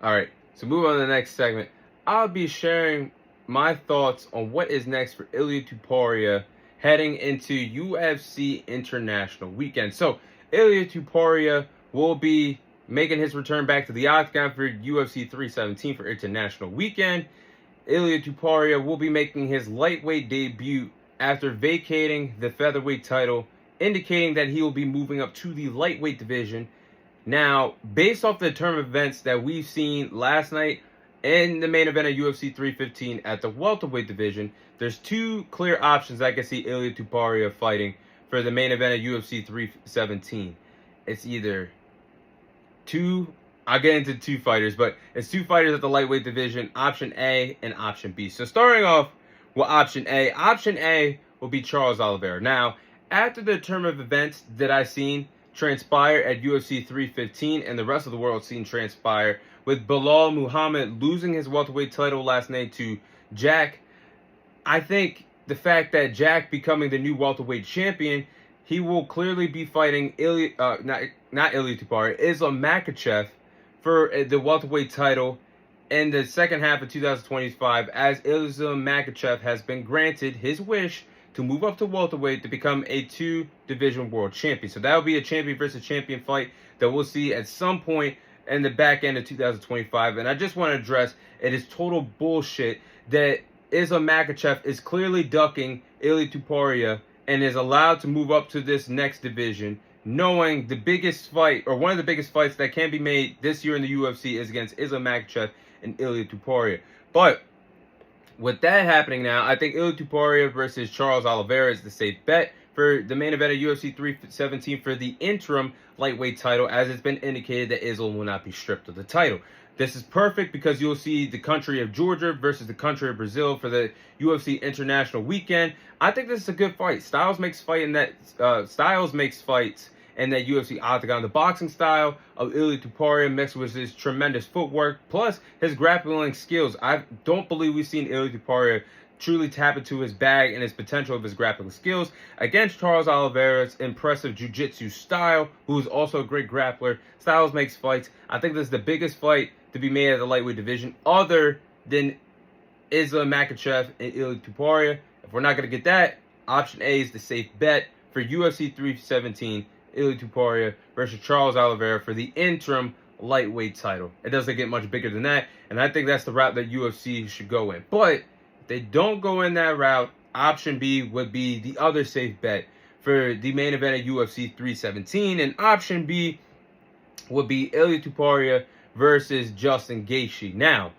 All right, so move on to the next segment. I'll be sharing my thoughts on what is next for Ilia Topuria heading into UFC International Weekend. So, Ilia Topuria will be making his return back to the octagon for UFC 317 for International Weekend. Ilia Topuria will be making his lightweight debut after vacating the featherweight title, indicating that he will be moving up to the lightweight division. Now, based off the turn of events that we've seen last night in the main event of UFC 315 at the welterweight division, there's two clear options I can see Ilia Topuria fighting for the main event of UFC 317. It's either I'll get into two fighters, but it's two fighters at the lightweight division, option A and option B. So starting off with option A will be Charles Oliveira. Now, after the turn of events that I've seen transpire at UFC 315 and the rest of the world seen transpire with Belal Muhammad losing his welterweight title last night to Jack, I think the fact that Jack becoming the new welterweight champion, he will clearly be fighting not Ilia Topuria, Islam Makhachev for the welterweight title in the second half of 2025, as Islam Makhachev has been granted his wish to move up to welterweight to become a two-division world champion. So that will be a champion versus champion fight that we'll see at some point in the back end of 2025. And I just want to address, it is total bullshit that Islam Makhachev is clearly ducking Ilia Topuria and is allowed to move up to this next division, knowing the biggest fight, or one of the biggest fights that can be made this year in the UFC, is against Islam Makhachev and Ilia Topuria. But with that happening now, I think Ilia Topuria versus Charles Oliveira is the safe bet for the main event of UFC 317 for the interim lightweight title, as it's been indicated that Islam will not be stripped of the title. This is perfect because you'll see the country of Georgia versus the country of Brazil for the UFC International Weekend. I think this is a good fight. Styles makes fights in that UFC octagon. The boxing style of Ilia Topuria mixed with his tremendous footwork, plus his grappling skills. I don't believe we've seen Ilia Topuria truly tap into his bag and his potential of his grappling skills against Charles Oliveira's impressive jiu-jitsu style, who is also a great grappler. Styles makes fights. I think this is the biggest fight to be made at the lightweight division, other than Islam Makhachev and Ilia Topuria. If we're not going to get that, option A is the safe bet for UFC 317, Ilia Topuria versus Charles Oliveira for the interim lightweight title. It doesn't get much bigger than that, and I think that's the route that UFC should go in. But if they don't go in that route, option B would be the other safe bet for the main event of UFC 317, and option B would be Ilia Topuria versus Justin Gaethje. Now,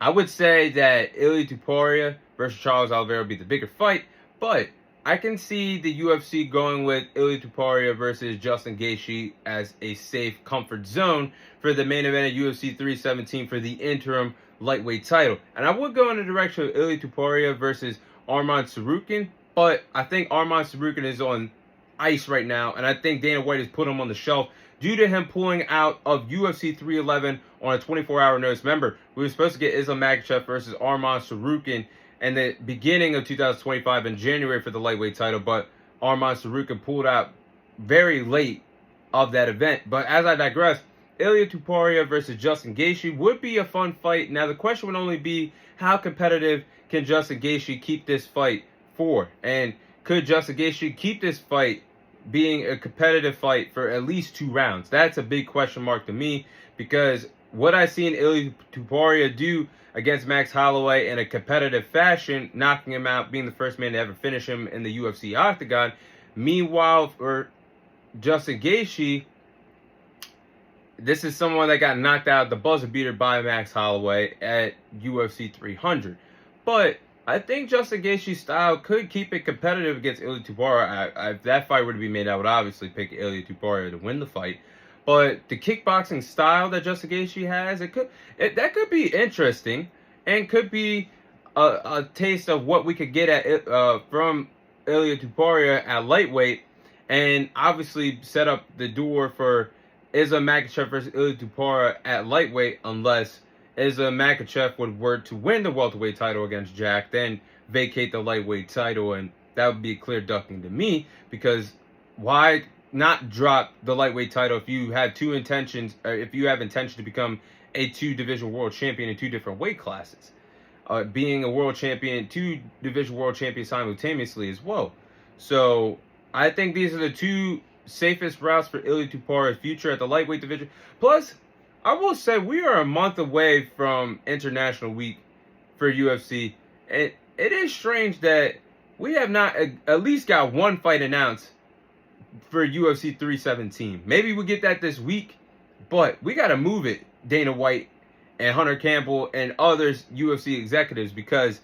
I would say that Ilia Topuria versus Charles Oliveira would be the bigger fight, but I can see the UFC going with Ilia Topuria versus Justin Gaethje as a safe comfort zone for the main event of UFC 317 for the interim lightweight title. And I would go in the direction of Ilia Topuria versus Arman Tsarukyan, but I think Arman Tsarukyan is on ice right now, and I think Dana White has put him on the shelf due to him pulling out of UFC 311 on a 24-hour notice. Remember, we were supposed to get Islam Makhachev versus Arman Tsarukyan in the beginning of 2025 in January for the lightweight title, but Arman Tsarukyan pulled out very late of that event. But as I digress, Ilia Topuria versus Justin Gaethje would be a fun fight. Now, the question would only be, how competitive can Justin Gaethje keep this fight for? And could Justin Gaethje keep this fight being a competitive fight for at least 2 rounds? That's a big question mark to me, because what I see in Ilia Topuria do against Max Holloway in a competitive fashion, knocking him out, being the first man to ever finish him in the UFC octagon. Meanwhile, for Justin Gaethje, this is someone that got knocked out the buzzer beater by Max Holloway at UFC 300. But I think Justin Gaethje's style could keep it competitive against Ilia Topuria. If that fight were to be made, I would obviously pick Ilia Topuria to win the fight. But the kickboxing style that Justin Gaethje has, that could be interesting, and could be a taste of what we could get from Ilia Topuria at lightweight, and obviously set up the door for Islam Makhachev versus Ilia Topuria at lightweight, unless Islam Makhachev were to win the welterweight title against Jack, then vacate the lightweight title, and that would be a clear ducking to me, because why not drop the lightweight title if you have if you have intention to become a 2 division world champion in 2 different weight classes. Being a world champion, 2 division world champion simultaneously as well. So I think these are the 2 safest routes for Ilia Topuria's future at the lightweight division. Plus, I will say we are a month away from International Week for UFC. It is strange that we have not at least got one fight announced for UFC 317. Maybe we get that this week, but we got to move it, Dana White and Hunter Campbell and others UFC executives, because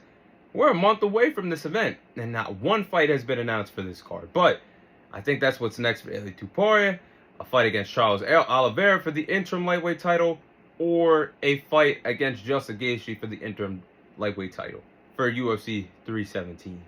we're a month away from this event and not one fight has been announced for this card. But I think that's what's next for Ilia Topuria, a fight against Charles Oliveira for the interim lightweight title, or a fight against Justin Gaethje for the interim lightweight title for UFC 317.